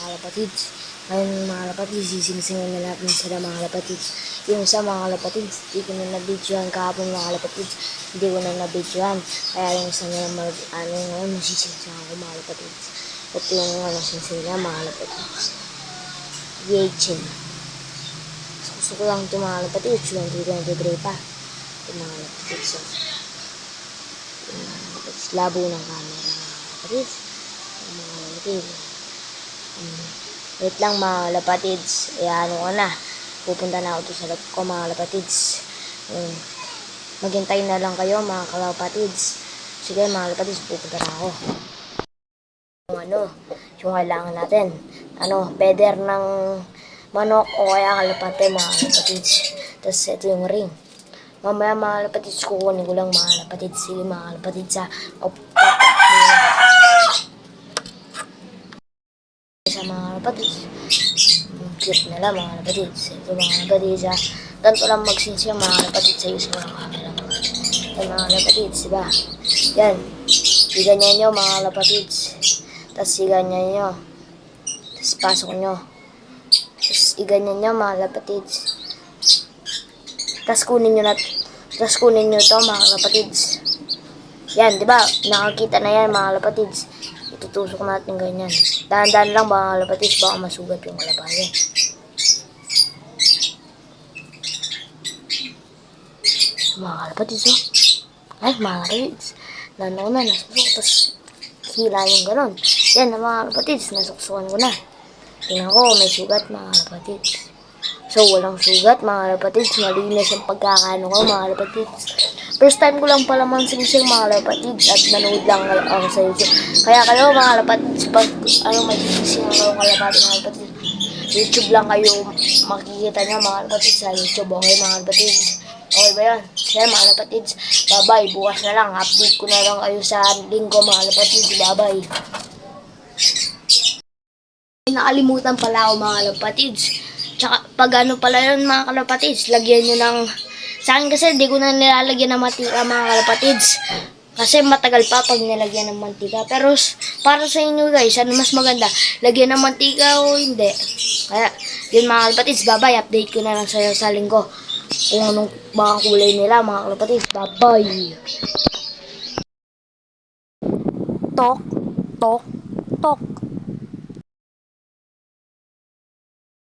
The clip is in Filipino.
Mga kapatids, ngayon mga kapatids, sising-singin na natin sila mga kapatids. Yung sa mga kapatids, hindi ko na nabidyohan kahapon mga kapatids, hindi ko na nabidyohan. Kaya yung isa nga ngayon, masising-sing ako mga kapatids. Ito yung sing-sing na mga kapatids. Yachin. Gusto ko lang ito mga kapatids, 2023 pa. Ito mga kapatids. Labo ng camera mga kapatids. Mga kapatids. Wait lang mga lapatids. Ano ko na. Pupunta na ako sa loob ko mga lapatids. Maghintay na lang kayo mga kalapatids. Sige mga lapatids, pupunta na ako. Yung kailangan natin. Peder ng manok o kaya kalapate mga lapatids. Tapos ito yung ring. Mamaya mga lapatids, kukunin ko lang mga lapatids. Sige mga lapatids ha. Sa mga kapatids. Cute nila mga kapatids. Ito mga kapatids ha. Ganito lang magsinsya mga kapatids sa iyo sa mga camera. Ito mga kapatids, diba? Yan. Iganyan nyo mga kapatids. Tapos iganyan nyo. Tapos pasok nyo. Tapos iganyan nyo mga kapatids. Tapos kunin nyo to mga kapatids. Yan, diba? Nakakita na yan mga kapatids. Itutusok natin ganyan. Dahan-dahan lang mga kalapatids, baka masugat yung kalabayan. Mga kalapatids, oh. Ay, mga kalapatids. Nanaw na, nasusok. Tapos, hila yung ganon. Yan, mga kalapatids, nasuksukan ko na. Tingnan ko, may sugat mga kalapatids. So, walang sugat mga kalapatids. Malinis ang pagkakano ko mga kalapatids. First time ko lang pala mansing-sing mga kalapatids at nanood lang ako sa YouTube. Kaya kayo mga kalapatids, pag may sing ang kalapatids mga kalapatids, YouTube lang kayo makikita nyo mga kalapatids sa YouTube. Okay mga kalapatids? Okay ba yan? Kaya mga kalapatids, bye-bye. Bukas na lang. Update ko na lang kayo sa linggo mga kalapatids. Bye-bye. Nakalimutan pala ako mga kalapatids. Tsaka pag pala yun mga kalapatids, lagyan nyo ng... Sa akin kasi hindi ko na nilalagyan ng mantika mga kalapatids. Kasi matagal pa pag nilagyan ng mantika. Pero para sa inyo guys, ano mas maganda? Lagyan ng mantika o hindi? Kaya yun mga kalapatids, bye-bye. Update ko na lang sa linggo kung anong mga kulay nila mga kalapatids. Bye-bye. Tok, tok, tok.